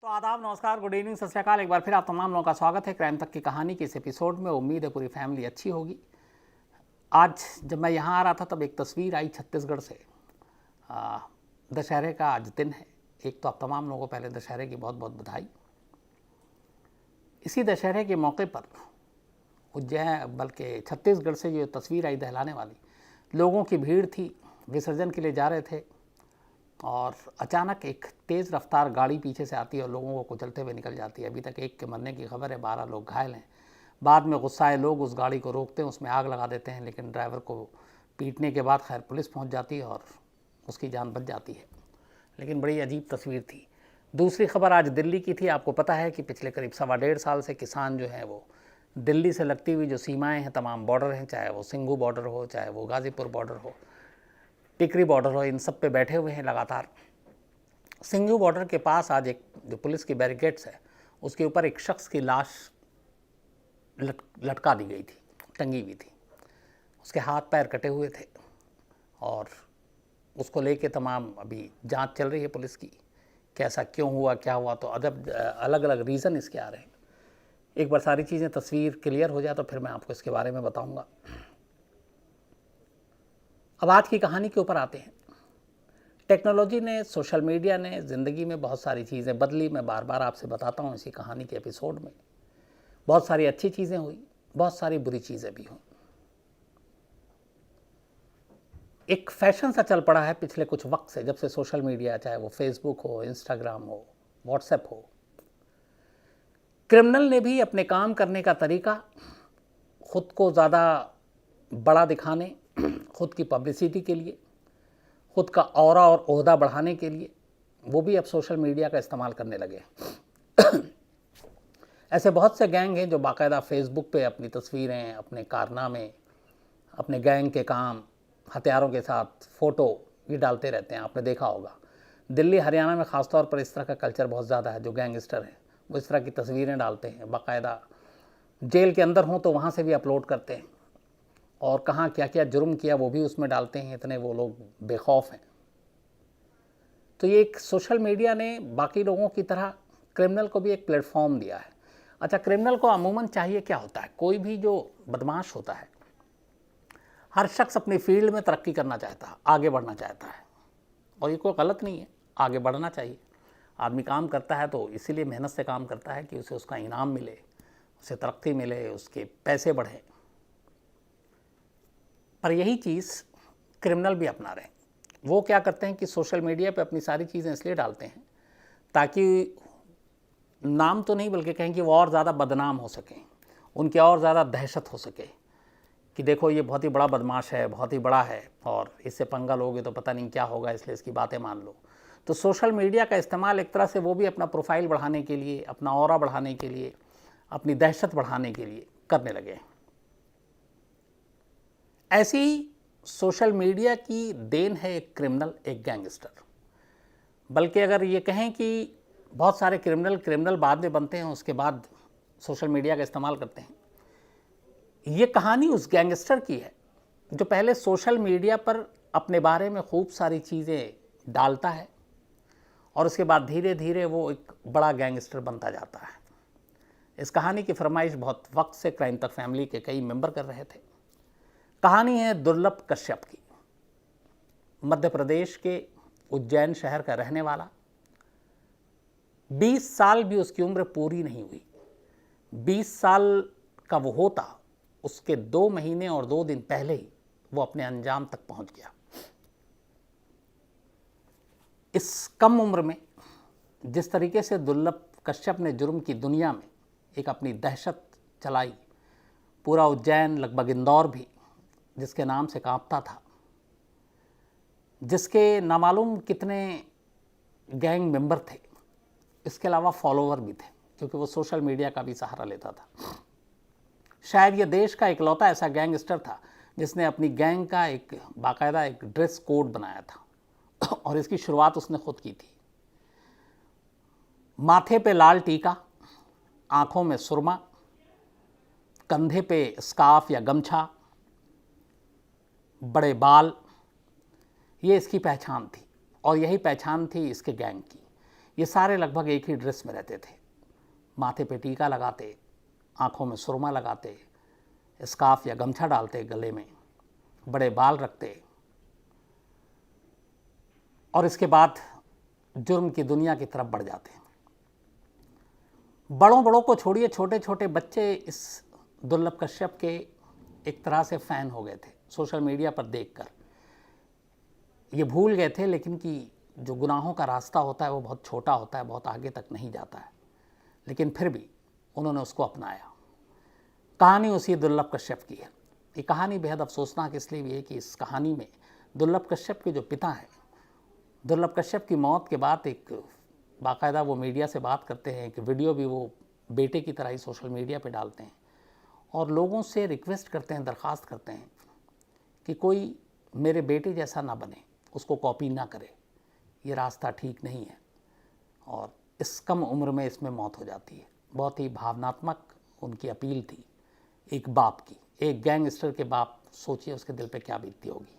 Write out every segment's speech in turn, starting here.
तो आदाब, नमस्कार, गुड इवनिंग, सत श्री अकाल। एक बार फिर आप तमाम लोगों का स्वागत है क्राइम तक की कहानी के इस एपिसोड में। उम्मीद है पूरी फैमिली अच्छी होगी। आज जब मैं यहाँ आ रहा था तब एक तस्वीर आई छत्तीसगढ़ से। दशहरे का आज दिन है। एक तो आप तमाम लोगों को पहले दशहरे की बहुत बहुत बधाई। इसी दशहरे के मौके पर उज्जैन बल्कि छत्तीसगढ़ से जो तस्वीर आई दहलाने वाली, लोगों की भीड़ थी, विसर्जन के लिए जा रहे थे और अचानक एक तेज़ रफ्तार गाड़ी पीछे से आती है और लोगों को कुचलते हुए निकल जाती है। अभी तक एक के मरने की खबर है, 12 लोग घायल हैं। बाद में गुस्साए लोग उस गाड़ी को रोकते हैं, उसमें आग लगा देते हैं, लेकिन ड्राइवर को पीटने के बाद खैर पुलिस पहुंच जाती है और उसकी जान बच जाती है। लेकिन बड़ी अजीब तस्वीर थी। दूसरी खबर आज दिल्ली की थी। आपको पता है कि पिछले करीब 1.25 साल से किसान जो हैं वो दिल्ली से लगती हुई जो सीमाएँ हैं, तमाम बॉर्डर हैं, चाहे वो सिंघू बॉर्डर हो, चाहे वो गाज़ीपुर बॉर्डर हो, टिकरी बॉर्डर हो, इन सब पे बैठे हुए हैं लगातार। सिंघू बॉर्डर के पास आज एक जो पुलिस की बैरिकेड्स है उसके ऊपर एक शख्स की लाश लटका दी गई थी, टंगी हुई थी। उसके हाथ पैर कटे हुए थे और उसको लेके तमाम अभी जांच चल रही है पुलिस की, कैसा क्यों हुआ, क्या हुआ। तो अदब अलग अलग रीज़न इसके आ रहे हैं। एक बार सारी चीज़ें तस्वीर क्लियर हो जाए तो फिर मैं आपको इसके बारे में बताऊंगा। अब आज की कहानी के ऊपर आते हैं। टेक्नोलॉजी ने, सोशल मीडिया ने ज़िंदगी में बहुत सारी चीज़ें बदली। मैं बार बार आपसे बताता हूँ इसी कहानी के एपिसोड में। बहुत सारी अच्छी चीज़ें हुई, बहुत सारी बुरी चीज़ें भी हुई। एक फैशन सा चल पड़ा है पिछले कुछ वक्त से, जब से सोशल मीडिया, चाहे वो फेसबुक हो, इंस्टाग्राम हो, व्हाट्सएप हो, क्रिमिनल ने भी अपने काम करने का तरीका खुद को ज़्यादा बड़ा दिखाने, खुद की पब्लिसिटी के लिए, खुद का ऑरा और ओहदा बढ़ाने के लिए वो भी अब सोशल मीडिया का इस्तेमाल करने लगे। ऐसे बहुत से गैंग हैं जो बाकायदा फेसबुक पे अपनी तस्वीरें, अपने कारनामे, अपने गैंग के काम, हथियारों के साथ फ़ोटो ये डालते रहते हैं। आपने देखा होगा दिल्ली हरियाणा में ख़ासतौर पर इस तरह का कल्चर बहुत ज़्यादा है। जो गैंगस्टर हैं वो इस तरह की तस्वीरें डालते हैं, बाकायदा जेल के अंदर हों तो वहाँ से भी अपलोड करते हैं और कहाँ क्या क्या जुर्म किया वो भी उसमें डालते हैं। इतने वो लोग बेखौफ हैं। तो ये एक सोशल मीडिया ने बाकी लोगों की तरह क्रिमिनल को भी एक प्लेटफॉर्म दिया है। अच्छा, क्रिमिनल को अमूमन चाहिए क्या होता है? कोई भी जो बदमाश होता है, हर शख्स अपनी फील्ड में तरक्की करना चाहता है, आगे बढ़ना चाहता है और ये कोई गलत नहीं है, आगे बढ़ना चाहिए। आदमी काम करता है तो इसीलिए मेहनत से काम करता है कि उसे उसका इनाम मिले, उसे तरक्की मिले, उसके पैसे बढ़ें। पर यही चीज़ क्रिमिनल भी अपना रहे हैं। वो क्या करते हैं कि सोशल मीडिया पे अपनी सारी चीज़ें इसलिए डालते हैं ताकि नाम तो नहीं बल्कि कहें कि वो और ज़्यादा बदनाम हो सकें, उनकी और ज़्यादा दहशत हो सके कि देखो ये बहुत ही बड़ा बदमाश है, बहुत ही बड़ा है और इससे पंगा लोगे तो पता नहीं क्या होगा, इसलिए इसकी बातें मान लो। तो सोशल मीडिया का इस्तेमाल एक तरह से वो भी अपना प्रोफाइल बढ़ाने के लिए, अपना ऑरा बढ़ाने के लिए, अपनी दहशत बढ़ाने के लिए करने लगे। ऐसी ही सोशल मीडिया की देन है एक क्रिमिनल, एक गैंगस्टर। बल्कि अगर ये कहें कि बहुत सारे क्रिमिनल बाद में बनते हैं, उसके बाद सोशल मीडिया का इस्तेमाल करते हैं। ये कहानी उस गैंगस्टर की है जो पहले सोशल मीडिया पर अपने बारे में खूब सारी चीज़ें डालता है और उसके बाद धीरे धीरे वो एक बड़ा गैंगस्टर बनता जाता है। इस कहानी की फरमाइश बहुत वक्त से क्राइम तक फैमिली के कई मेंबर कर रहे थे। कहानी है दुर्लभ कश्यप की। मध्य प्रदेश के उज्जैन शहर का रहने वाला, 20 साल भी उसकी उम्र पूरी नहीं हुई। 20 साल का वो होता, उसके 2 महीने और 2 दिन पहले ही वो अपने अंजाम तक पहुंच गया। इस कम उम्र में जिस तरीके से दुर्लभ कश्यप ने जुर्म की दुनिया में एक अपनी दहशत चलाई, पूरा उज्जैन, लगभग इंदौर भी जिसके नाम से कांपता था, जिसके नामालूम कितने गैंग मेंबर थे, इसके अलावा फॉलोवर भी थे क्योंकि वो सोशल मीडिया का भी सहारा लेता था। शायद ये देश का इकलौता ऐसा गैंगस्टर था जिसने अपनी गैंग का एक बाकायदा एक ड्रेस कोड बनाया था और इसकी शुरुआत उसने खुद की थी। माथे पे लाल टीका, आंखों में सुरमा, कंधे पे स्कार्फ या गमछा, बड़े बाल, ये इसकी पहचान थी और यही पहचान थी इसके गैंग की। ये सारे लगभग एक ही ड्रेस में रहते थे, माथे पे टीका लगाते, आँखों में सुरमा लगाते, स्कार्फ या गमछा डालते गले में, बड़े बाल रखते, और इसके बाद जुर्म की दुनिया की तरफ बढ़ जाते हैं। बड़ों को छोड़िए, छोटे छोटे बच्चे इस दुर्लभ कश्यप के एक तरह से फ़ैन हो गए थे सोशल मीडिया पर देखकर। ये भूल गए थे लेकिन कि जो गुनाहों का रास्ता होता है वो बहुत छोटा होता है, बहुत आगे तक नहीं जाता है, लेकिन फिर भी उन्होंने उसको अपनाया। कहानी उसी दुर्लभ कश्यप की है। ये कहानी बेहद अफसोसनाक इसलिए भी है कि इस कहानी में दुर्लभ कश्यप के जो पिता हैं, दुर्लभ कश्यप की मौत के बाद एक बाकायदा वो मीडिया से बात करते हैं, कि वीडियो भी वो बेटे की तरह ही सोशल मीडिया पे डालते हैं और लोगों से रिक्वेस्ट करते हैं, दरख्वास्त करते हैं कि कोई मेरे बेटे जैसा ना बने, उसको कॉपी ना करे, ये रास्ता ठीक नहीं है। और इस कम उम्र में इसमें मौत हो जाती है। बहुत ही भावनात्मक उनकी अपील थी एक बाप की, एक गैंगस्टर के बाप, सोचिए उसके दिल पे क्या बीतती होगी।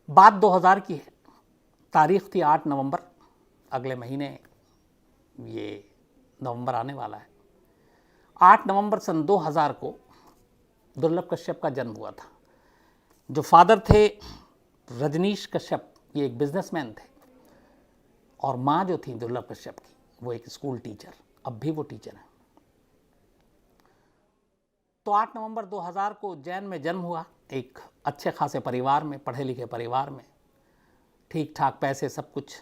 बात 2000 की है, तारीख थी 8 नवंबर, अगले महीने ये नवंबर आने वाला है। 8 नवंबर सन 2000 को दुर्लभ कश्यप का जन्म हुआ था। जो फादर थे रजनीश कश्यप, ये एक बिजनेसमैन थे, और माँ जो थी दुर्लभ कश्यप की, वो एक स्कूल टीचर, अब भी वो टीचर हैं। तो 8 नवंबर 2000 को उज्जैन में जन्म हुआ, एक अच्छे खासे परिवार में, पढ़े लिखे परिवार में, ठीक ठाक पैसे, सब कुछ।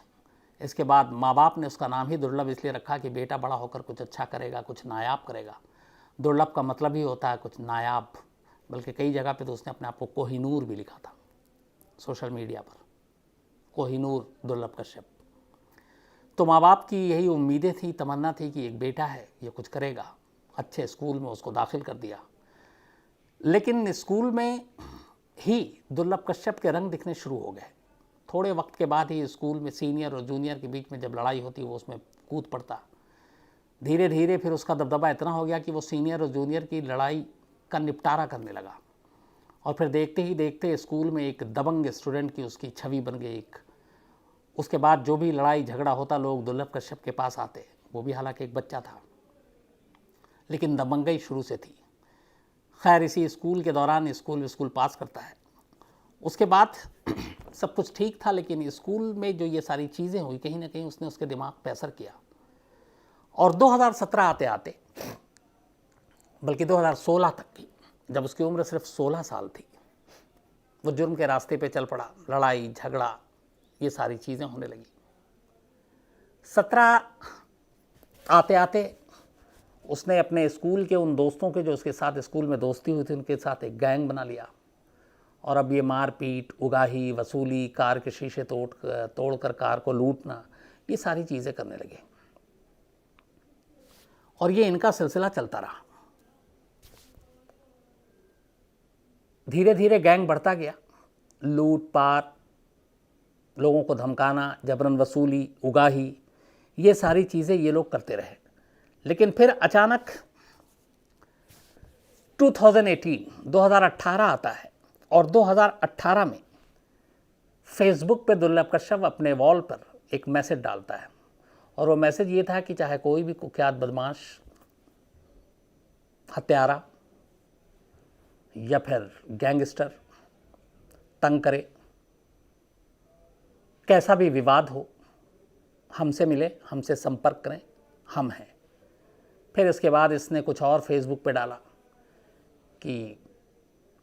इसके बाद माँ बाप ने उसका नाम ही दुर्लभ इसलिए रखा कि बेटा बड़ा होकर कुछ अच्छा करेगा, कुछ नायाब करेगा। दुर्लभ का मतलब ही होता है कुछ नायाब, बल्कि कई जगह पे तो उसने अपने आप को कोहिनूर भी लिखा था सोशल मीडिया पर, कोहिनूर दुर्लभ कश्यप। तो माँ बाप की यही उम्मीदें थी, तमन्ना थी कि एक बेटा है, ये कुछ करेगा। अच्छे स्कूल में उसको दाखिल कर दिया, लेकिन स्कूल में ही दुर्लभ कश्यप के रंग दिखने शुरू हो गए। थोड़े वक्त के बाद ही स्कूल में सीनियर और जूनियर के बीच में जब लड़ाई होती वो उसमें कूद पड़ता। धीरे धीरे फिर उसका दबदबा इतना हो गया कि वो सीनियर और जूनियर की लड़ाई का निपटारा करने लगा, और फिर देखते ही देखते स्कूल में एक दबंग स्टूडेंट की उसकी छवि बन गई एक। उसके बाद जो भी लड़ाई झगड़ा होता लोग दुर्लभ कश्यप के पास आते, वो भी हालांकि एक बच्चा था, लेकिन दबंगई शुरू से थी। खैर इसी स्कूल के दौरान स्कूल पास करता है। उसके बाद सब कुछ ठीक था, लेकिन स्कूल में जो ये सारी चीज़ें हुई, कहीं ना कहीं उसने उसके दिमाग पे असर किया। और 2017 आते आते, बल्कि 2016 तक की, जब उसकी उम्र सिर्फ 16 साल थी, वो जुर्म के रास्ते पे चल पड़ा। लड़ाई झगड़ा ये सारी चीज़ें होने लगी। 17 आते आते उसने अपने स्कूल के उन दोस्तों के, जो उसके साथ स्कूल में दोस्ती हुई थी, उनके साथ एक गैंग बना लिया। और अब ये मारपीट, उगाही, वसूली, कार के शीशे तोड़कर कार को लूटना, ये सारी चीज़ें करने लगे। और ये इनका सिलसिला चलता रहा। धीरे धीरे गैंग बढ़ता गया। लूटपाट, लोगों को धमकाना, जबरन वसूली, उगाही, ये सारी चीज़ें ये लोग करते रहे। लेकिन फिर अचानक 2018 आता है, और 2018 में फेसबुक पे दुर्लभ कश्यप अपने वॉल पर एक मैसेज डालता है, और वो मैसेज ये था कि चाहे कोई भी कुख्यात बदमाश, हत्यारा या फिर गैंगस्टर तंग करे, कैसा भी विवाद हो, हमसे मिले, हमसे संपर्क करें, हम हैं। फिर इसके बाद इसने कुछ और फेसबुक पे डाला कि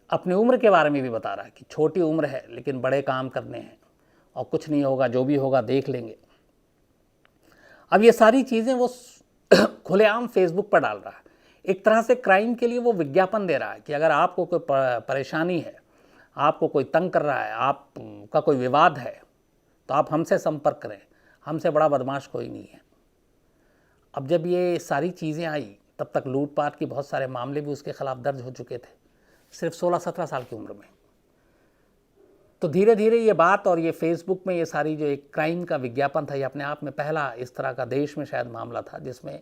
अपनी उम्र के बारे में भी बता रहा है कि छोटी उम्र है लेकिन बड़े काम करने हैं, और कुछ नहीं होगा, जो भी होगा देख लेंगे। अब ये सारी चीज़ें वो खुलेआम फेसबुक पर डाल रहा है। एक तरह से क्राइम के लिए वो विज्ञापन दे रहा है कि अगर आपको कोई परेशानी है, आपको कोई तंग कर रहा है, आपका कोई विवाद है, तो आप हमसे संपर्क करें, हमसे बड़ा बदमाश कोई नहीं है। अब जब ये सारी चीज़ें आई, तब तक लूटपाट के बहुत सारे मामले भी उसके खिलाफ दर्ज हो चुके थे, सिर्फ 16-17 साल की उम्र में। तो धीरे धीरे ये बात, और ये फेसबुक में ये सारी जो एक क्राइम का विज्ञापन था, ये अपने आप में पहला इस तरह का देश में शायद मामला था, जिसमें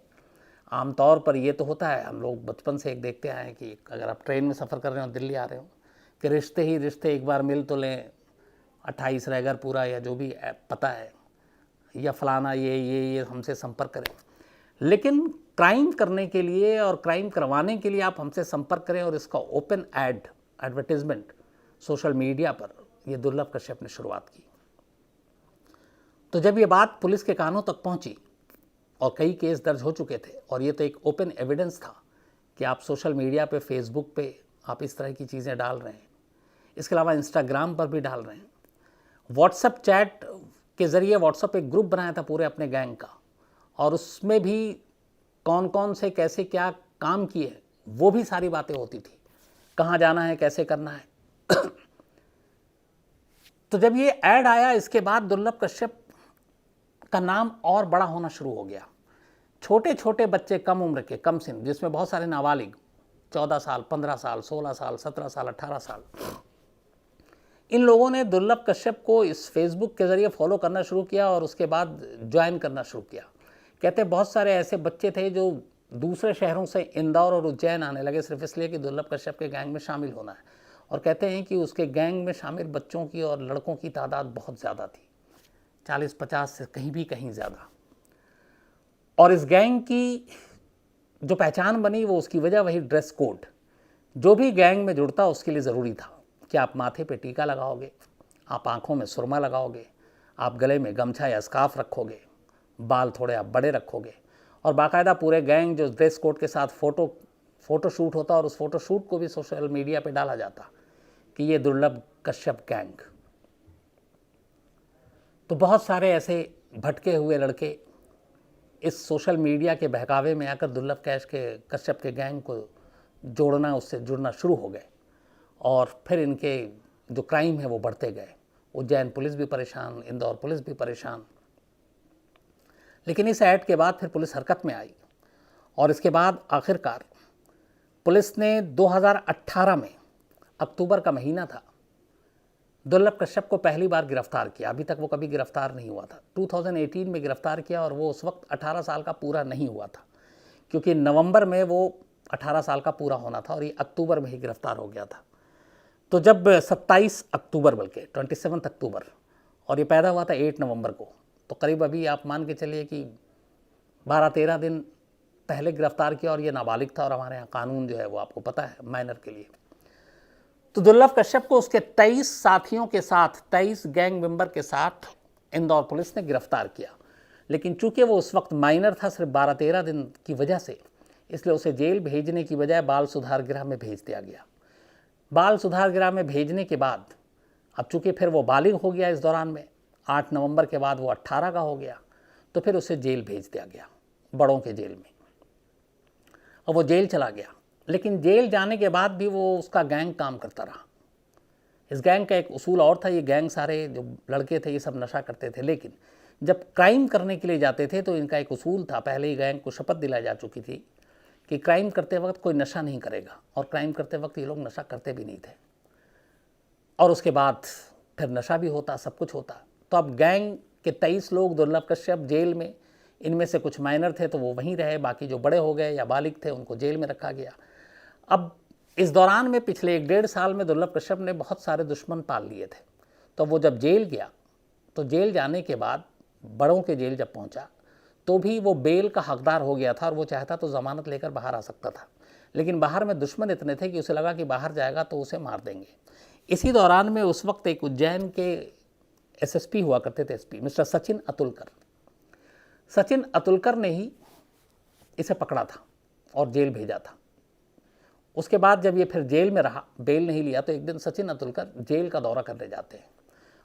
आमतौर पर ये तो होता है, हम लोग बचपन से एक देखते आए हैं कि अगर आप ट्रेन में सफ़र कर रहे हो, दिल्ली आ रहे हो, कि रिश्ते ही रिश्ते, एक बार मिल तो लें, 28 रह पूरा, या जो भी पता है, या फलाना ये हमसे संपर्क करें, लेकिन क्राइम करने के लिए और क्राइम करवाने के लिए आप हमसे संपर्क करें और इसका ओपन एडवर्टीजमेंट सोशल मीडिया पर, ये दुर्लभ कश्यप ने शुरुआत की। तो जब ये बात पुलिस के कानों तक पहुंची और कई केस दर्ज हो चुके थे और ये तो एक ओपन एविडेंस था कि आप सोशल मीडिया पे, फेसबुक पे आप इस तरह की चीज़ें डाल रहे हैं, इसके अलावा इंस्टाग्राम पर भी डाल रहे हैं, व्हाट्सएप चैट के ज़रिए व्हाट्सएप एक ग्रुप बनाया था पूरे अपने गैंग का, और उसमें भी कौन कौन से कैसे क्या काम किए वो भी सारी बातें होती थी, कहाँ जाना है, कैसे करना है। तो जब ये ऐड आया, इसके बाद दुर्लभ कश्यप का नाम और बड़ा होना शुरू हो गया। छोटे छोटे बच्चे, कम उम्र के, कम सिन, जिसमें बहुत सारे नाबालिग, 14 साल, 15 साल, 16 साल, 17 साल, 18 साल, इन लोगों ने दुर्लभ कश्यप को इस फेसबुक के ज़रिए फॉलो करना शुरू किया और उसके बाद ज्वाइन करना शुरू किया। कहते बहुत सारे ऐसे बच्चे थे जो दूसरे शहरों से इंदौर और उज्जैन आने लगे सिर्फ इसलिए कि दुर्लभ कश्यप के गैंग में शामिल होना है, और कहते हैं कि उसके गैंग में शामिल बच्चों की और लड़कों की तादाद बहुत ज़्यादा थी, 40-50 से कहीं ज़्यादा। और इस गैंग की जो पहचान बनी वो उसकी वजह वही ड्रेस कोड। जो भी गैंग में जुड़ता उसके लिए ज़रूरी था कि आप माथे पे टीका लगाओगे, आप आँखों में सुरमा लगाओगे, आप गले में गमछा या स्कार्फ रखोगे, बाल थोड़े आप बड़े रखोगे, और बाकायदा पूरे गैंग जो ड्रेस कोड के साथ फ़ोटो शूट होता और उस फ़ोटो शूट को भी सोशल मीडिया पे डाला जाता कि ये दुर्लभ कश्यप गैंग। तो बहुत सारे ऐसे भटके हुए लड़के इस सोशल मीडिया के बहकावे में आकर दुर्लभ कश्यप के गैंग को जोड़ना, उससे जुड़ना शुरू हो गए, और फिर इनके जो क्राइम है वो बढ़ते गए। उज्जैन पुलिस भी परेशान, इंदौर पुलिस भी परेशान। लेकिन इस ऐड के बाद फिर पुलिस हरकत में आई, और इसके बाद आखिरकार पुलिस ने 2018 में, अक्टूबर का महीना था, दुर्लभ कश्यप को पहली बार गिरफ्तार किया। अभी तक वो कभी गिरफ्तार नहीं हुआ था। 2018 में गिरफ्तार किया, और वो उस वक्त 18 साल का पूरा नहीं हुआ था, क्योंकि नवंबर में वो 18 साल का पूरा होना था और ये अक्टूबर में ही गिरफ्तार हो गया था। तो जब 27 अक्टूबर, बल्कि 27 अक्टूबर, और ये पैदा हुआ था 8 नवंबर को, तो करीब अभी आप मान के चलिए कि 12-13 दिन पहले गिरफ्तार किया, और ये नाबालिग था, और हमारे यहाँ कानून जो है वो आपको पता है माइनर के लिए। तो दुर्लभ कश्यप को उसके 23 साथियों के साथ, 23 गैंग मेंबर के साथ इंदौर पुलिस ने गिरफ्तार किया। लेकिन चूंकि वो उस वक्त माइनर था, सिर्फ 12-13 दिन की वजह से, इसलिए उसे जेल भेजने की बजाय बाल सुधार गृह में भेज दिया गया। बाल सुधार गृह में भेजने के बाद अब चूंकि फिर वो बालिग हो गया, इस दौरान में 8 नवंबर के बाद वो 18 का हो गया, तो फिर उसे जेल भेज दिया गया, बड़ों के जेल में, और वो जेल चला गया। लेकिन जेल जाने के बाद भी वो उसका गैंग काम करता रहा। इस गैंग का एक उसूल और था, ये गैंग सारे जो लड़के थे ये सब नशा करते थे, लेकिन जब क्राइम करने के लिए जाते थे तो इनका एक उसूल था, पहले ही गैंग को शपथ दिलाई जा चुकी थी कि क्राइम करते वक्त कोई नशा नहीं करेगा, और क्राइम करते वक्त ये लोग नशा करते भी नहीं थे, और उसके बाद फिर नशा भी होता, सब कुछ होता। तो अब गैंग के 23 लोग, दुर्लभ कश्यप जेल में, इनमें से कुछ माइनर थे तो वो वहीं रहे, बाकी जो बड़े हो गए या बालिग थे उनको जेल में रखा गया। अब इस दौरान में पिछले 1-1.5 साल में दुर्लभ कश्यप ने बहुत सारे दुश्मन पाल लिए थे। तो वो जब जेल गया, तो जेल जाने के बाद बड़ों के जेल जब पहुंचा तो भी वो बेल का हकदार हो गया था, और वो चाहता तो ज़मानत लेकर बाहर आ सकता था, लेकिन बाहर में दुश्मन इतने थे कि उसे लगा कि बाहर जाएगा तो उसे मार देंगे। इसी दौरान में उस वक्त एक उज्जैन के एसएसपी हुआ करते थे, एसपी मिस्टर सचिन अतुलकर। सचिन अतुलकर ने ही इसे पकड़ा था और जेल भेजा था। उसके बाद जब ये फिर जेल में रहा, बेल नहीं लिया, तो एक दिन सचिन अतुलकर जेल का दौरा करने जाते हैं,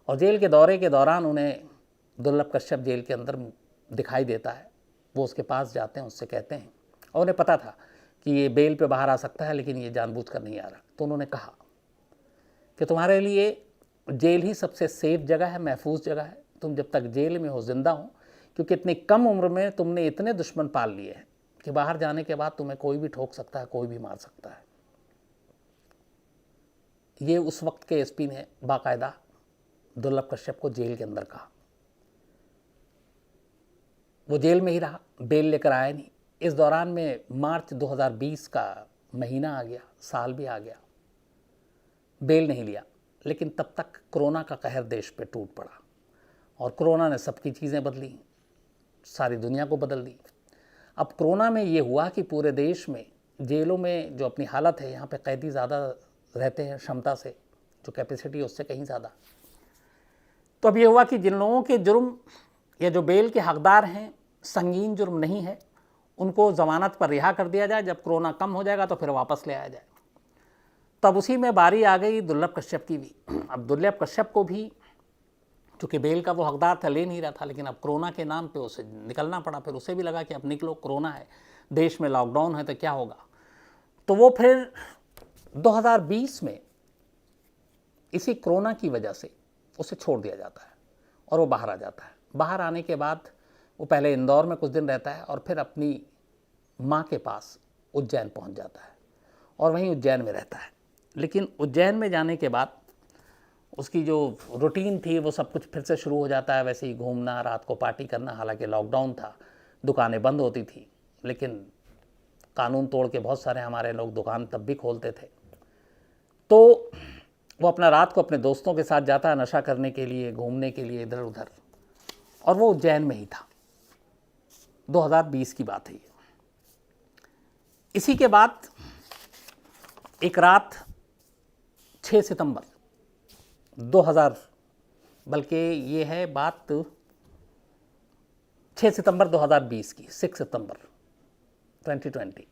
और जेल के दौरे के दौरान उन्हें दुर्लभ कश्यप जेल के अंदर दिखाई देता है। वो उसके पास जाते हैं, उससे कहते हैं, और उन्हें पता था कि ये बेल पे बाहर आ सकता है, लेकिन ये जानबूझकर नहीं आ रहा। तो उन्होंने कहा कि तुम्हारे लिए जेल ही सबसे सेफ जगह है, महफूज जगह है, तुम जब तक जेल में हो, जिंदा हो, क्योंकि इतनी कम उम्र में तुमने इतने दुश्मन पाल लिए हैं कि बाहर जाने के बाद तुम्हें कोई भी ठोक सकता है, कोई भी मार सकता है। ये उस वक्त के एसपी ने बाकायदा दुर्लभ कश्यप को जेल के अंदर कहा। वो जेल में ही रहा, बेल लेकर आया नहीं। इस दौरान में मार्च 2020 का महीना आ गया, साल भी आ गया, बेल नहीं लिया। लेकिन तब तक कोरोना का कहर देश पे टूट पड़ा, और कोरोना ने सबकी चीज़ें बदली, सारी दुनिया को बदल दी। अब कोरोना में ये हुआ कि पूरे देश में जेलों में जो अपनी हालत है, यहाँ पे कैदी ज़्यादा रहते हैं क्षमता से, जो कैपेसिटी है उससे कहीं ज़्यादा। तो अब ये हुआ कि जिन लोगों के जुर्म या जो बेल के हकदार हैं, संगीन जुर्म नहीं है, उनको ज़मानत पर रिहा कर दिया जाए। जब कोरोना कम हो जाएगा तो फिर वापस ले आया जाए। तब उसी में बारी आ गई दुर्लभ कश्यप की भी। अब दुर्लभ कश्यप को भी, चूँकि बेल का वो हकदार था, ले नहीं रहा था, लेकिन अब कोरोना के नाम पे उसे निकलना पड़ा। फिर उसे भी लगा कि अब निकलो, कोरोना है, देश में लॉकडाउन है तो क्या होगा। तो वो फिर 2020 में इसी कोरोना की वजह से उसे छोड़ दिया जाता है और वो बाहर आ जाता है। बाहर आने के बाद वो पहले इंदौर में कुछ दिन रहता है और फिर अपनी माँ के पास उज्जैन पहुँच जाता है और वहीं उज्जैन में रहता है। लेकिन उज्जैन में जाने के बाद उसकी जो रूटीन थी वो सब कुछ फिर से शुरू हो जाता है, वैसे ही घूमना, रात को पार्टी करना। हालांकि लॉकडाउन था, दुकानें बंद होती थी, लेकिन कानून तोड़ के बहुत सारे हमारे लोग दुकान तब भी खोलते थे। तो वो अपना रात को अपने दोस्तों के साथ जाता है नशा करने के लिए, घूमने के लिए इधर उधर, और वो उज्जैन में ही था। 2020 की बात है ये। इसी के बाद एक रात 6 सितंबर 2000, बल्कि ये है बात 6 सितंबर 2020 की, 6 सितंबर 2020,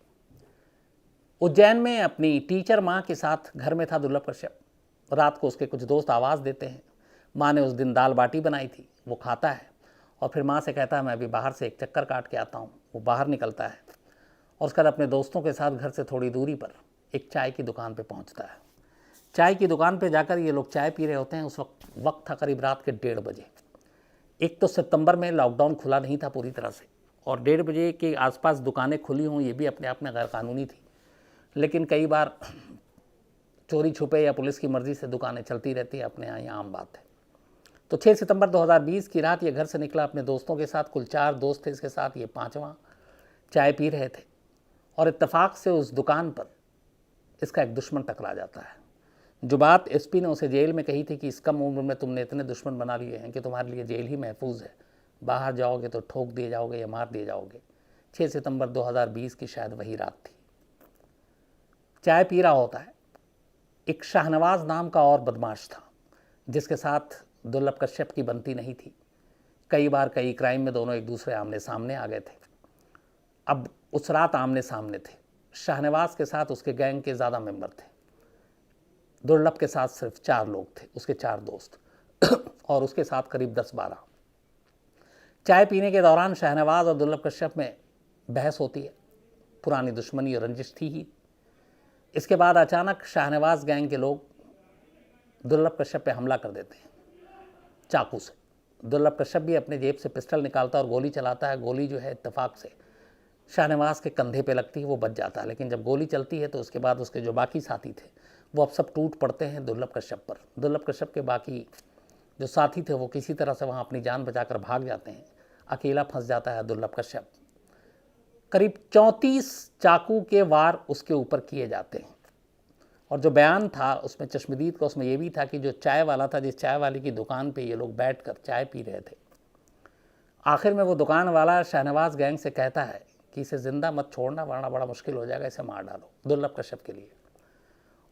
उज्जैन में अपनी टीचर माँ के साथ घर में था दुर्लभ कश्यप। रात को उसके कुछ दोस्त आवाज़ देते हैं। माँ ने उस दिन दाल बाटी बनाई थी, वो खाता है और फिर माँ से कहता है मैं अभी बाहर से एक चक्कर काट के आता हूँ। वो बाहर निकलता है और उसके बाद अपने दोस्तों के साथ घर से थोड़ी दूरी पर एक चाय की दुकान पे पहुँचता है। चाय की दुकान पे जाकर ये लोग चाय पी रहे होते हैं। उस वक्त था करीब रात के 1:30 बजे। एक तो सितंबर में लॉकडाउन खुला नहीं था पूरी तरह से, और 1:30 बजे के आसपास दुकानें खुली हों ये भी अपने आप में गैरकानूनी थी। लेकिन कई बार चोरी छुपे या पुलिस की मर्ज़ी से दुकानें चलती रहती है, अपने यहाँ ये आम बात है। तो 6 सितंबर 2020 की रात ये घर से निकला अपने दोस्तों के साथ। कुल 4 दोस्त थे इसके साथ, ये 5वां चाय पी रहे थे और इत्तेफाक से उस दुकान पर इसका एक दुश्मन टकरा जाता है। जो बात एसपी ने उसे जेल में कही थी कि इस कम उम्र में तुमने इतने दुश्मन बना लिए हैं कि तुम्हारे लिए जेल ही महफूज है, बाहर जाओगे तो ठोक दिए जाओगे या मार दिए जाओगे। 6 सितंबर 2020 की शायद वही रात थी। चाय पी रहा होता है। एक शाहनवाज नाम का और बदमाश था जिसके साथ दुर्लभ कश्यप की बनती नहीं थी। कई बार कई क्राइम में दोनों एक दूसरे आमने सामने आ गए थे। अब उस रात आमने सामने थे। शाहनवाज के साथ उसके गैंग के ज़्यादा मेंबर थे, दुर्लभ के साथ सिर्फ 4 लोग थे, उसके 4 दोस्त और उसके साथ करीब 10-12। चाय पीने के दौरान शाहनवाज और दुर्लभ कश्यप में बहस होती है। पुरानी दुश्मनी और रंजिश थी ही। इसके बाद अचानक शाहनवाज गैंग के लोग दुर्लभ कश्यप पे हमला कर देते हैं चाकू से। दुर्लभ कश्यप भी अपने जेब से पिस्टल निकालता है और गोली चलाता है। गोली जो है इत्तेफाक से शाहनवाज के कंधे पे लगती है, वो बच जाता है। लेकिन जब गोली चलती है तो उसके बाद उसके जो बाकी साथी थे वो अब सब टूट पड़ते हैं दुर्लभ कश्यप पर। दुर्लभ कश्यप के बाकी जो साथी थे वो किसी तरह से वहाँ अपनी जान बचाकर भाग जाते हैं। अकेला फंस जाता है दुर्लभ कश्यप। करीब 34 चाकू के वार उसके ऊपर किए जाते हैं। और जो बयान था उसमें चश्मदीद का, उसमें ये भी था कि जो चाय वाला था, जिस चाय वाले की दुकान पे ये लोग बैठकर चाय पी रहे थे, आखिर में वो दुकान वाला शाहनवाज गैंग से कहता है कि इसे ज़िंदा मत छोड़ना वरना बड़ा मुश्किल हो जाएगा, इसे मार डालो दुर्लभ कश्यप के लिए।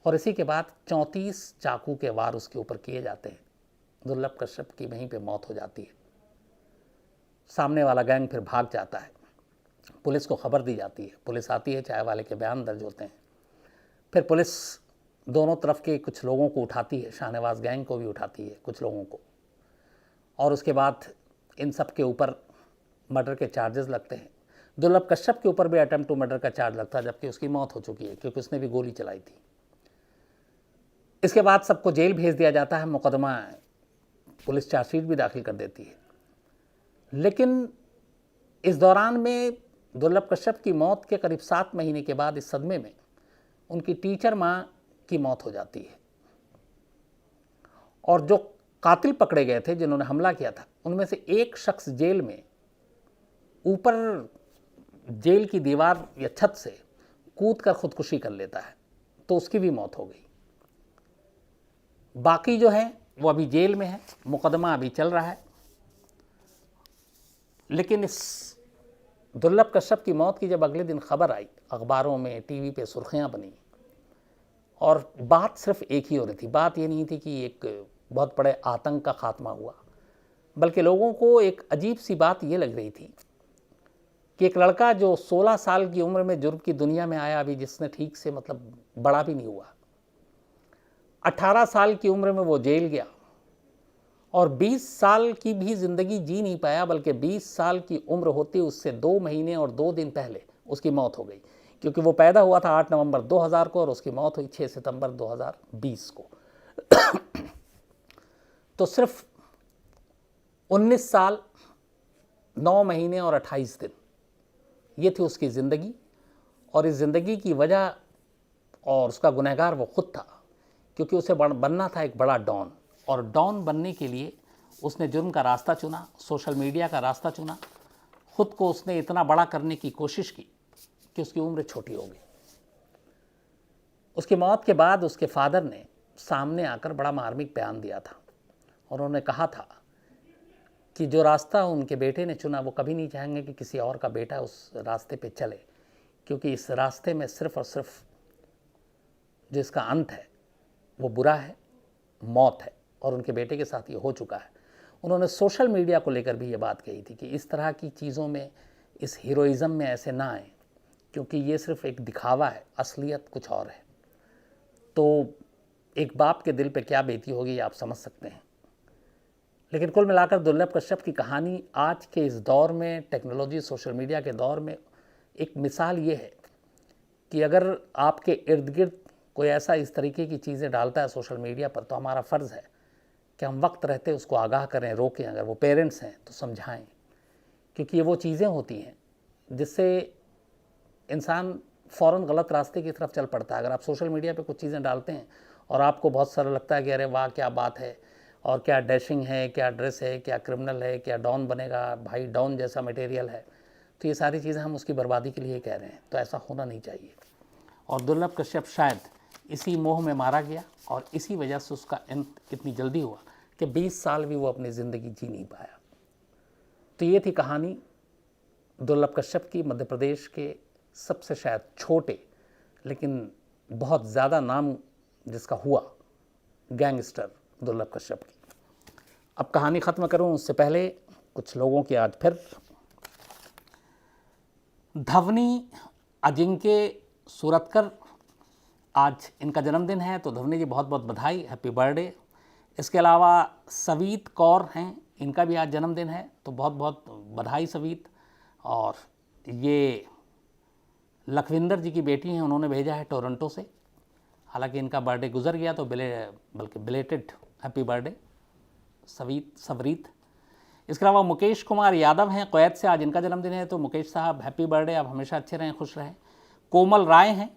और इसी के बाद 34 चाकू के वार उसके ऊपर किए जाते हैं। दुर्लभ कश्यप की वहीं पे मौत हो जाती है। सामने वाला गैंग फिर भाग जाता है। पुलिस को खबर दी जाती है, पुलिस आती है, चाय वाले के बयान दर्ज होते हैं। फिर पुलिस दोनों तरफ के कुछ लोगों को उठाती है, शाहनवाज गैंग को भी उठाती है, कुछ लोगों को, और उसके बाद इन सब के ऊपर मर्डर के चार्जेस लगते हैं। दुर्लभ कश्यप के ऊपर भी अटेम्प्ट टू मर्डर का चार्ज लगता है, जबकि उसकी मौत हो चुकी है क्योंकि उसने भी गोली चलाई थी। इसके बाद सबको जेल भेज दिया जाता है। मुकदमा, पुलिस चार्जशीट भी दाखिल कर देती है। लेकिन इस दौरान में दुर्लभ कश्यप की मौत के करीब 7 महीने के बाद इस सदमे में उनकी टीचर माँ की मौत हो जाती है। और जो कातिल पकड़े गए थे जिन्होंने हमला किया था, उनमें से एक शख्स जेल में ऊपर जेल की दीवार या छत से कूद कर खुदकुशी कर लेता है, तो उसकी भी मौत हो गई। बाकी जो है वो अभी जेल में है, मुकदमा अभी चल रहा है। लेकिन इस दुर्लभ कश्यप की मौत की जब अगले दिन खबर आई, अखबारों में, टीवी पे सुर्खियां बनी, और बात सिर्फ एक ही हो रही थी। बात ये नहीं थी कि एक बहुत बड़े आतंक का खात्मा हुआ, बल्कि लोगों को एक अजीब सी बात ये लग रही थी कि एक लड़का जो 16 साल की उम्र में जुर्म की दुनिया में आया, अभी जिसने ठीक से मतलब बड़ा भी नहीं हुआ, 18 साल की उम्र में वो जेल गया और 20 साल की भी ज़िंदगी जी नहीं पाया, बल्कि 20 साल की उम्र होती उससे 2 महीने और 2 दिन पहले उसकी मौत हो गई, क्योंकि वो पैदा हुआ था 8 नवंबर 2000 को और उसकी मौत हुई 6 सितंबर 2020 को। तो सिर्फ 19 साल 9 महीने और 28 दिन ये थी उसकी ज़िंदगी, और इस ज़िंदगी की वजह और उसका गुनहगार वो खुद था, क्योंकि उसे बनना था एक बड़ा डॉन, और डॉन बनने के लिए उसने जुर्म का रास्ता चुना, सोशल मीडिया का रास्ता चुना। खुद को उसने इतना बड़ा करने की कोशिश की कि उसकी उम्र छोटी हो गई। उसकी मौत के बाद उसके फादर ने सामने आकर बड़ा मार्मिक बयान दिया था, और उन्होंने कहा था कि जो रास्ता उनके बेटे ने चुना वो कभी नहीं चाहेंगे कि किसी और का बेटा उस रास्ते पे चले, क्योंकि इस रास्ते में सिर्फ और सिर्फ जो इसका अंत है वो बुरा है, मौत है, और उनके बेटे के साथ ये हो चुका है। उन्होंने सोशल मीडिया को लेकर भी ये बात कही थी कि इस तरह की चीज़ों में, इस हीरोइज़म में ऐसे ना आए, क्योंकि ये सिर्फ एक दिखावा है, असलियत कुछ और है। तो एक बाप के दिल पे क्या बीती होगी आप समझ सकते हैं। लेकिन कुल मिलाकर दुर्लभ कश्यप की कहानी आज के इस दौर में, टेक्नोलॉजी, सोशल मीडिया के दौर में, एक मिसाल ये है कि अगर आपके इर्द गिर्द कोई ऐसा इस तरीके की चीज़ें डालता है सोशल मीडिया पर, तो हमारा फ़र्ज़ है कि हम वक्त रहते उसको आगाह करें, रोकें। अगर वो पेरेंट्स हैं तो समझाएं, क्योंकि ये वो चीज़ें होती हैं जिससे इंसान फ़ौरन गलत रास्ते की तरफ चल पड़ता है। अगर आप सोशल मीडिया पे कुछ चीज़ें डालते हैं और आपको बहुत सारा लगता है कि अरे वाह क्या बात है, और क्या डैशिंग है, क्या ड्रेस है, क्या क्रिमिनल है, क्या डॉन बनेगा, भाई डॉन जैसा मटेरियल है, तो ये सारी चीज़ें हम उसकी बर्बादी के लिए कह रहे हैं। तो ऐसा होना नहीं चाहिए। और दुर्लभ कश्यप शायद इसी मोह में मारा गया, और इसी वजह से उसका अंत इतनी जल्दी हुआ कि 20 साल भी वो अपनी ज़िंदगी जी नहीं पाया। तो ये थी कहानी दुर्लभ कश्यप की, मध्य प्रदेश के सबसे शायद छोटे लेकिन बहुत ज़्यादा नाम जिसका हुआ गैंगस्टर दुर्लभ कश्यप की। अब कहानी ख़त्म करूं उससे पहले कुछ लोगों की आज फिर, धवनी अजिंक्य सूरतकर, आज इनका जन्मदिन है, तो धवनी जी बहुत बहुत बधाई, हैप्पी बर्थडे। इसके अलावा सवीत कौर हैं, इनका भी आज जन्मदिन है, तो बहुत बहुत बधाई सवीत। और ये लखविंदर जी की बेटी हैं, उन्होंने भेजा है टोरंटो से, हालांकि इनका बर्थडे गुजर गया, तो बल्कि बिलेटेड हैप्पी बर्थडे सवरीत। इसके अलावा मुकेश कुमार यादव हैं कुवैत से, आज इनका जन्मदिन है, तो मुकेश साहब हैप्पी बर्थडे, आप हमेशा अच्छे रहें, खुश रहें। कोमल राय हैं,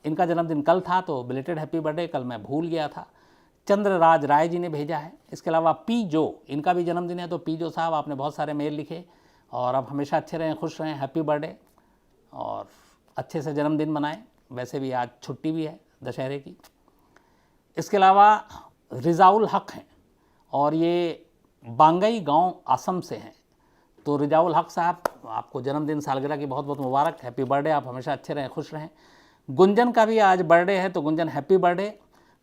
इनका जन्मदिन कल था, तो बिलेटेड हैप्पी बर्थडे, कल मैं भूल गया था। चंद्रराज राय जी ने भेजा है। इसके अलावा पी जो, इनका भी जन्मदिन है, तो पी जो साहब आपने बहुत सारे मेल लिखे, और आप हमेशा अच्छे रहें, खुश रहें, हैप्पी बर्थडे, और अच्छे से जन्मदिन मनाएं। वैसे भी आज छुट्टी भी है दशहरे की। इसके अलावा रिजाउल हक हैं, और ये बांगई गांव असम से हैं, तो रिजाउल हक साहब आपको जन्मदिन सालगिरह की बहुत बहुत मुबारक, हैप्पी बर्थडे, आप हमेशा अच्छे रहें, खुश रहें। गुंजन का भी आज बर्थडे है, तो गुंजन हैप्पी बर्थडे।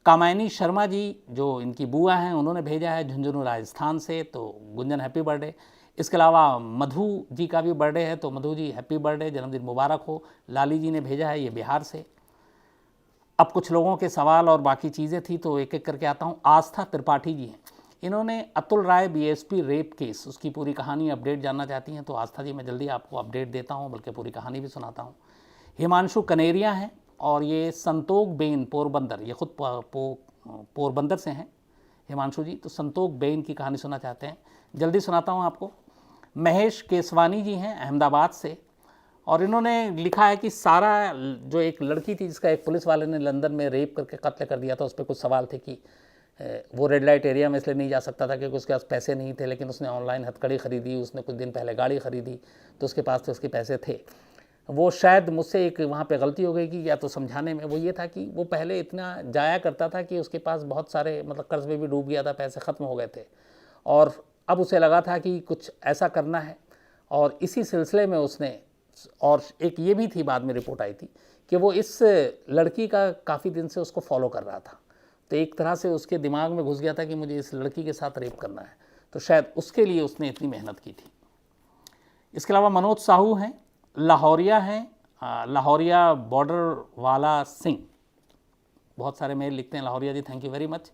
कामायनी शर्मा जी जो इनकी बुआ हैं, उन्होंने भेजा है झुंझुनू राजस्थान से, तो गुंजन हैप्पी बर्थडे। इसके अलावा मधु जी का भी बर्थडे है, तो मधु जी हैप्पी बर्थडे, जन्मदिन मुबारक हो। लाली जी ने भेजा है, ये बिहार से। अब कुछ लोगों के सवाल और बाकी चीज़ें थी, तो एक एक करके आता हूँ। आस्था त्रिपाठी जी हैं, इन्होंने Atul Rai BSP rape case, उसकी पूरी कहानी अपडेट जानना चाहती हैं, तो आस्था जी मैं जल्दी आपको अपडेट देता हूँ, बल्कि पूरी कहानी भी सुनाता हूँ। हिमांशु कनेरिया हैं, और ये संतोख बेन पोरबंदर, ये खुद पोरबंदर से हैं हिमांशु जी, तो संतोख बेन की कहानी सुनना चाहते हैं, जल्दी सुनाता हूँ आपको। महेश केसवानी जी हैं अहमदाबाद से, और इन्होंने लिखा है कि सारा जो एक लड़की थी जिसका एक पुलिस वाले ने लंदन में रेप करके कत्ल कर दिया था, उस पर कुछ सवाल थे कि वो रेड लाइट एरिया में इसलिए नहीं जा सकता था क्योंकि उसके पास पैसे नहीं थे, लेकिन उसने ऑनलाइन हथकड़ी ख़रीदी, उसने कुछ दिन पहले गाड़ी ख़रीदी, तो उसके पास तो उसके पैसे थे। वो शायद मुझसे एक वहाँ पे गलती हो गई कि या तो समझाने में, वो ये था कि वो पहले इतना जाया करता था कि उसके पास बहुत सारे मतलब कर्ज में भी डूब गया था, पैसे ख़त्म हो गए थे, और अब उसे लगा था कि कुछ ऐसा करना है, और इसी सिलसिले में उसने, और एक ये भी थी, बाद में रिपोर्ट आई थी कि वो इस लड़की का काफ़ी दिन से उसको फॉलो कर रहा था। तो एक तरह से उसके दिमाग में घुस गया था कि मुझे इस लड़की के साथ रेप करना है, तो शायद उसके लिए उसने इतनी मेहनत की थी। इसके अलावा मनोज साहू हैं, लाहौरिया हैं, लाहौरिया बॉर्डर वाला सिंह, बहुत सारे मेल लिखते हैं Lahoria ji, thank you very much.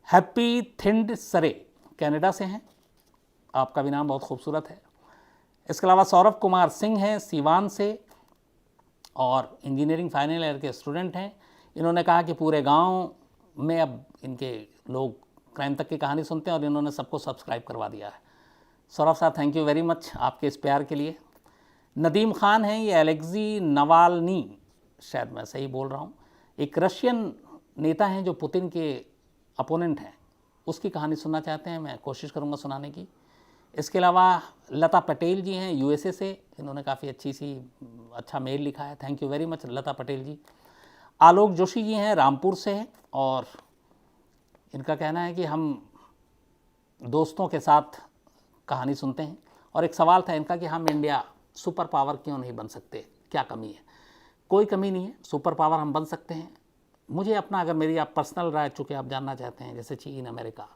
Happy Thind Surrey Canada से हैं, आपका भी नाम बहुत खूबसूरत है। इसके अलावा सौरभ कुमार सिंह हैं सीवान से, और इंजीनियरिंग फाइनल ईयर के स्टूडेंट हैं। इन्होंने कहा कि पूरे गांव में अब इनके लोग क्राइम तक की कहानी सुनते हैं और इन्होंने सबको सब्सक्राइब करवा दिया है। सौरभ साहब थैंक यू वेरी मच आपके इस प्यार के लिए। नदीम खान हैं, ये एलेक्सी नवाल्नी, शायद मैं सही बोल रहा हूँ, एक रशियन नेता हैं जो पुतिन के अपोनेंट हैं, उसकी कहानी सुनना चाहते हैं, मैं कोशिश करूँगा सुनाने की। इसके अलावा लता पटेल जी हैं यूएसए से, इन्होंने काफ़ी अच्छा मेल लिखा है, थैंक यू वेरी मच लता पटेल जी। आलोक जोशी जी हैं रामपुर से हैं, और इनका कहना है कि हम दोस्तों के साथ कहानी सुनते हैं, और एक सवाल था इनका कि हम इंडिया सुपर पावर क्यों नहीं बन सकते, क्या कमी है। कोई कमी नहीं है, सुपर पावर हम बन सकते हैं। मुझे अपना, अगर मेरी आप पर्सनल राय चूँकि आप जानना चाहते हैं, जैसे चीन, अमेरिका,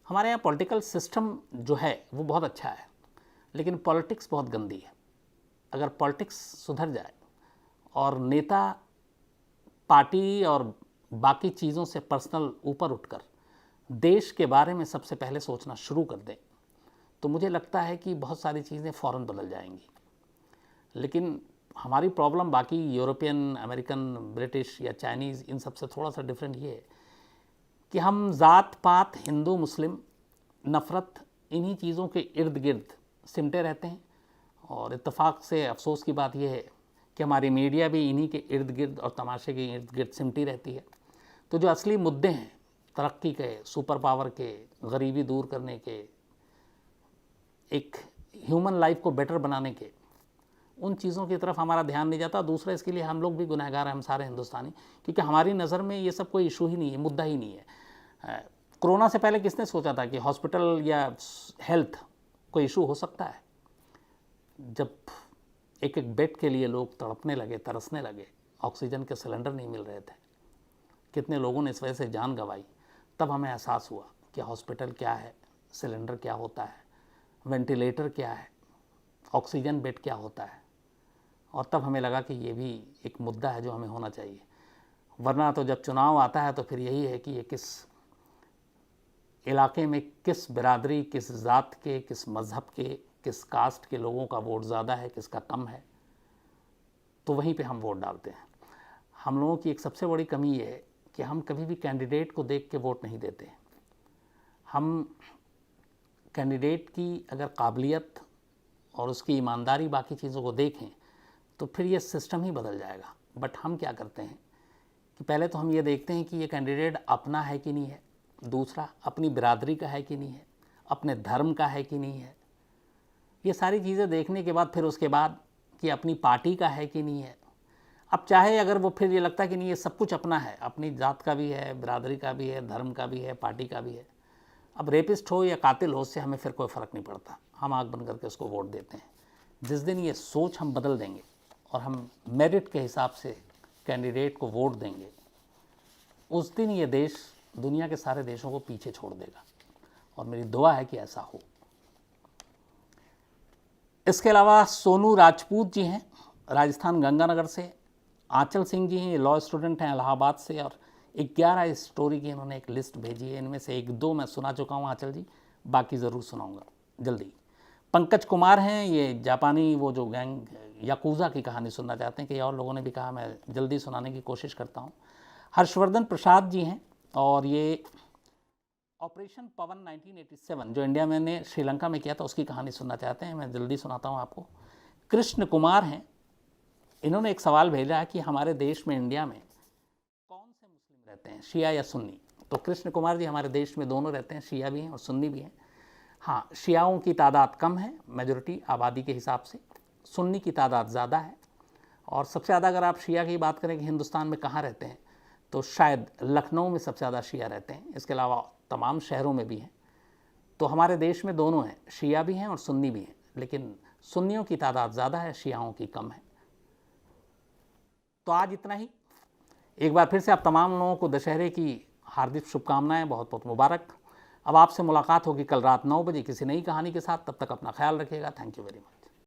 हमारे यहाँ पॉलिटिकल सिस्टम जो है वो बहुत अच्छा है, लेकिन पॉलिटिक्स बहुत गंदी है। अगर पॉलिटिक्स सुधर जाए और नेता पार्टी और बाकी चीज़ों से पर्सनल ऊपर उठकर देश के बारे में सबसे पहले सोचना शुरू कर दें, तो मुझे लगता है कि बहुत सारी चीज़ें फ़ौरन बदल जाएंगी। लेकिन हमारी प्रॉब्लम बाकी यूरोपियन, अमेरिकन, ब्रिटिश या चाइनीज़ इन सब से थोड़ा सा डिफरेंट ये है कि हम ज़ात पात, हिंदू मुस्लिम, नफ़रत, इन्हीं चीज़ों के इर्द गिर्द सिमटे रहते हैं। और इत्तेफाक से अफसोस की बात यह है कि हमारी मीडिया भी इन्हीं के इर्द गिर्द और तमाशे के इर्द गिर्द सिमटी रहती है। तो जो असली मुद्दे हैं, तरक्की के, सुपर पावर के, गरीबी दूर करने के, एक ह्यूमन लाइफ को बेटर बनाने के, उन चीज़ों की तरफ हमारा ध्यान नहीं जाता। दूसरा, इसके लिए हम लोग भी गुनहगार हैं, हम सारे हिंदुस्तानी, क्योंकि हमारी नज़र में ये सब कोई इशू ही नहीं है, मुद्दा ही नहीं है। कोरोना से पहले किसने सोचा था कि हॉस्पिटल या हेल्थ कोई इशू हो सकता है? जब एक एक बेड के लिए लोग तड़पने लगे, तरसने लगे, ऑक्सीजन के सिलेंडर नहीं मिल रहे थे, कितने लोगों ने इस वजह से जान गंवाई, तब हमें एहसास हुआ कि हॉस्पिटल क्या है, सिलेंडर क्या होता है, वेंटिलेटर क्या है, ऑक्सीजन बेड क्या होता है। और तब हमें लगा कि ये भी एक मुद्दा है जो हमें होना चाहिए। वरना तो जब चुनाव आता है तो फिर यही है कि ये किस इलाके में किस बिरादरी, किस ज़ात के, किस मज़हब के, किस कास्ट के लोगों का वोट ज़्यादा है, किसका कम है, तो वहीं पे हम वोट डालते हैं। हम लोगों की एक सबसे बड़ी कमी ये है कि हम कभी भी कैंडिडेट को देख के वोट नहीं देते। हम कैंडिडेट की अगर काबिलियत और उसकी ईमानदारी, बाकी चीज़ों को देखें तो फिर ये सिस्टम ही बदल जाएगा। बट हम क्या करते हैं कि पहले तो हम ये देखते हैं कि ये कैंडिडेट अपना है कि नहीं है, दूसरा अपनी बिरादरी का है कि नहीं है, अपने धर्म का है कि नहीं है। ये सारी चीज़ें देखने के बाद फिर उसके बाद कि अपनी पार्टी का है कि नहीं है। अब चाहे अगर वो फिर ये लगता है कि नहीं ये सब कुछ अपना है, अपनी जात का भी है, बिरादरी का भी है, धर्म का भी है, पार्टी का भी है, अब रेपिस्ट हो या कातिल हो, उससे हमें फिर कोई फ़र्क नहीं पड़ता, हम आँख बंद करके उसको वोट देते हैं। जिस दिन ये सोच हम बदल देंगे और हम मेरिट के हिसाब से कैंडिडेट को वोट देंगे, उस दिन ये देश दुनिया के सारे देशों को पीछे छोड़ देगा, और मेरी दुआ है कि ऐसा हो। इसके अलावा सोनू राजपूत जी हैं राजस्थान गंगानगर से, आंचल सिंह जी हैं, ये लॉ स्टूडेंट हैं इलाहाबाद से, और 11 स्टोरी की इन्होंने एक लिस्ट भेजी है। इनमें से 1-2 मैं सुना चुका हूँ आंचल जी, बाकी ज़रूर सुनाऊंगा जल्दी। पंकज कुमार हैं, ये जापानी वो जो गैंग याकूज़ा की कहानी सुनना चाहते हैं, कि और लोगों ने भी कहा, मैं जल्दी सुनाने की कोशिश करता हूँ। हर्षवर्धन प्रसाद जी हैं, और ये ऑपरेशन पवन 1987 जो इंडिया में ने श्रीलंका में किया था उसकी कहानी सुनना चाहते हैं, मैं जल्दी सुनाता हूँ आपको। कृष्ण कुमार हैं, इन्होंने एक सवाल भेजा है कि हमारे देश में, इंडिया में कौन से मुस्लिम रहते हैं, शिया या सुन्नी? तो कृष्ण कुमार जी, हमारे देश में दोनों रहते हैं, शिया भी हैं और सुन्नी भी हैं। हाँ, शियाओं की तादाद कम है मेजॉरिटी आबादी के हिसाब से, सुन्नी की तादाद ज़्यादा है। और सबसे ज़्यादा अगर आप शिया की बात करें कि हिंदुस्तान में कहाँ रहते हैं, तो शायद लखनऊ में सबसे ज़्यादा शिया रहते हैं। इसके अलावा तमाम शहरों में भी हैं। तो हमारे देश में दोनों हैं, शिया भी हैं और सुन्नी भी हैं, लेकिन सुन्नियों की तादाद ज़्यादा है, शियाओं की कम है। तो आज इतना ही। एक बार फिर से आप तमाम लोगों को दशहरे की हार्दिक शुभकामनाएं, बहुत बहुत मुबारक। अब आपसे मुलाकात होगी कल रात 9 बजे किसी नई कहानी के साथ। तब तक अपना ख्याल रखिएगा। Thank you very much.